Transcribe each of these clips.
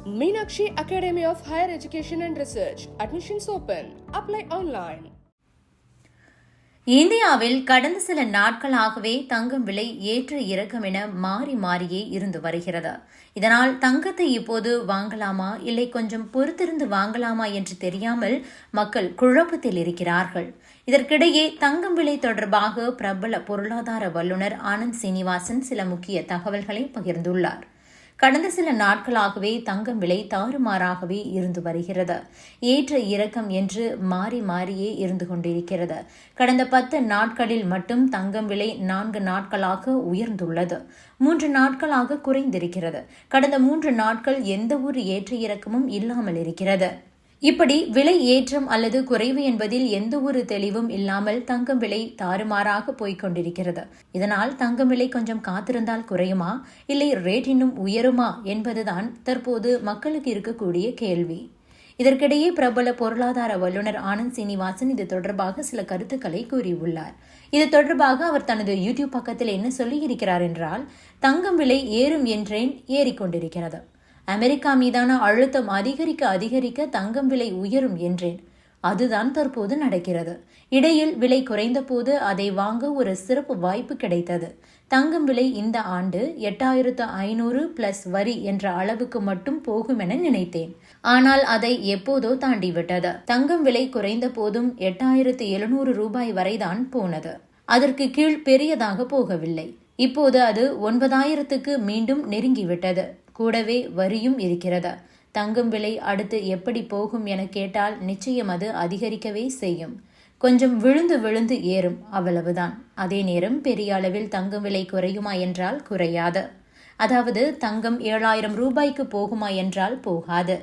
Meenakshi Academy of Higher Education and Research. Admissions open. Apply online. இந்தியாவில் கடந்த சில நாட்களாகவே தங்கம் விலை ஏற்ற இறக்கம் என மாறி மாறியே இருந்து வருகிறது. இதனால் தங்கத்தை இப்போது வாங்கலாமா இல்லை கொஞ்சம் பொறுத்திருந்து வாங்கலாமா என்று தெரியாமல் மக்கள் குழப்பத்தில் இருக்கிறார்கள். இதற்கிடையே தங்கம் விலை தொடர்பாக பிரபல பொருளாதார வல்லுநர் ஆனந்த் சீனிவாசன் சில முக்கிய தகவல்களை பகிர்ந்துள்ளார். கடந்த சில நாட்களாகவே தங்கம் விலை தாறுமாறாகவே இருந்து வருகிறது. ஏற்ற இறக்கம் என்று மாறி மாறியே இருந்து கொண்டிருக்கிறது. கடந்த 10 நாட்களில் மட்டும் தங்கம் விலை 4 நாட்களாக உயர்ந்துள்ளது. 3 நாட்களாக குறைந்திருக்கிறது. கடந்த 3 நாட்கள் எந்த ஒரு ஏற்ற இறக்கமும் இல்லாமல் இருக்கிறது. இப்படி விலை ஏற்றம் அல்லது குறைவு என்பதில் எந்த ஒரு தெளிவும் இல்லாமல் தங்கம் விலை தாறுமாறாக போய்கொண்டிருக்கிறது. இதனால் தங்கம் விலை கொஞ்சம் காத்திருந்தால் குறையுமா இல்லை ரேட் இன்னும் உயருமா என்பதுதான் தற்போது மக்களுக்கு இருக்கக்கூடிய கேள்வி. இதற்கிடையே பிரபல பொருளாதார வல்லுநர் ஆனந்த் சீனிவாசன் இது தொடர்பாக சில கருத்துக்களை கூறியுள்ளார். இது தொடர்பாக அவர் தனது யூடியூப் பக்கத்தில் என்ன சொல்லியிருக்கிறார் என்றால், தங்கம் விலை ஏறும் என்றேன், ஏறிக்கொண்டிருக்கிறது. அமெரிக்கா மீதான அழுத்தம் அதிகரிக்க தங்கம் விலை உயரும் என்றேன். அதுதான் தற்போது நடக்கிறது. இடையில் விலை குறைந்த போது அதை வாங்க ஒரு சிறப்பு வாய்ப்பு கிடைத்தது. தங்கம் விலை இந்த ஆண்டு 8,500 பிளஸ் வரி என்ற அளவுக்கு மட்டும் போகும் என நினைத்தேன். ஆனால் அதை எப்போதோ தாண்டிவிட்டது. தங்கம் விலை குறைந்த போதும் 8,700 ரூபாய் வரைதான் போனது. அதற்கு கீழ் பெரியதாக போகவில்லை. இப்போது அது 9,000க்கு மீண்டும் நெருங்கிவிட்டது. கூடவே வரியும் இருக்கிறது. தங்கம் விலை அடுத்து எப்படி போகும் என கேட்டால் நிச்சயம் அது அதிகரிக்கவே செய்யும். கொஞ்சம் விழுந்து ஏறும், அவ்வளவுதான். அதே நேரம் பெரிய அளவில் தங்கம் விலை குறையுமா என்றால் குறையாது. அதாவது தங்கம் 7,000 ரூபாய்க்கு போகுமா என்றால் போகாது.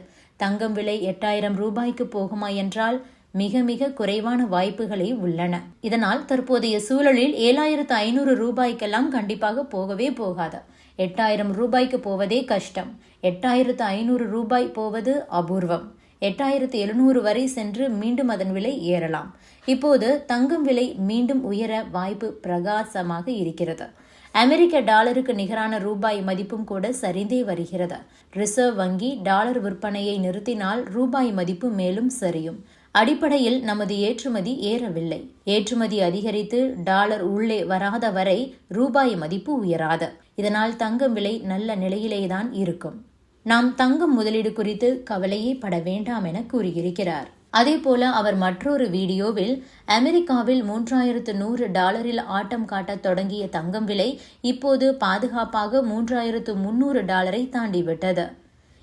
தங்கம் விலை 8,000 ரூபாய்க்கு போகுமா என்றால் மிக மிக குறைவான வாய்ப்புகளே உள்ளன. இதனால் தற்போதைய சூழலில் 7,500 ரூபாய்க்கெல்லாம் கண்டிப்பாக போகவே போகாது. 8,000 ரூபாய்க்கு போவதே கஷ்டம். 8,500 ரூபாய் போவது அபூர்வம். 8,700 வரை சென்று மீண்டும் அதன் விலை ஏறலாம். இப்போது தங்கம் விலை மீண்டும் உயர வாய்ப்பு பிரகாசமாக இருக்கிறது. அமெரிக்க டாலருக்கு நிகரான ரூபாய் மதிப்பும் கூட சரிந்தே வருகிறது. ரிசர்வ் வங்கி டாலர் விற்பனையை நிறுத்தினால் ரூபாய் மதிப்பு மேலும் சரியும். அடிப்படையில் நமது ஏற்றுமதி ஏறவில்லை. ஏற்றுமதி அதிகரித்து டாலர் உள்ளே வராத வரை ரூபாய் மதிப்பு உயராது. இதனால் தங்கம் விலை நல்ல நிலையிலேதான் இருக்கும். நாம் தங்கம் முதலீடு குறித்து கவலையே பட வேண்டாம் என கூறியிருக்கிறார். அதேபோல அவர் மற்றொரு வீடியோவில் அமெரிக்காவில் 3,100 டாலரில் ஆட்டம் காட்டத் தொடங்கிய தங்கம் விலை இப்போது பாதுகாப்பாக 3,300 டாலரை தாண்டிவிட்டது.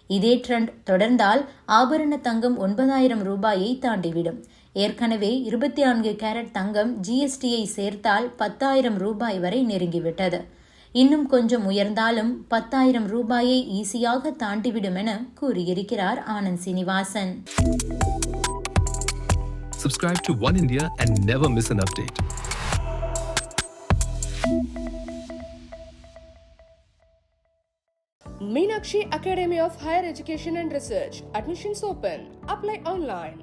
இதே ட்ரெண்ட் தொடர்ந்தால் ஆபரண தங்கம் 9,000 ரூபாயை தாண்டிவிடும். ஏற்கனவே 24 கேரட் தங்கம் ஜிஎஸ்டியை சேர்த்தால் 10,000 ரூபாய் வரை நெருங்கிவிட்டது. இன்னும் கொஞ்சம் உயர்ந்தாலும் 10,000 ரூபாயை ஈஸியாக தாண்டிவிடும் என கூறியிருக்கிறார் Anand Srinivasan. Subscribe to One India and never miss an update. Meenakshi Academy of Higher Education and Research. Admissions open. Apply online.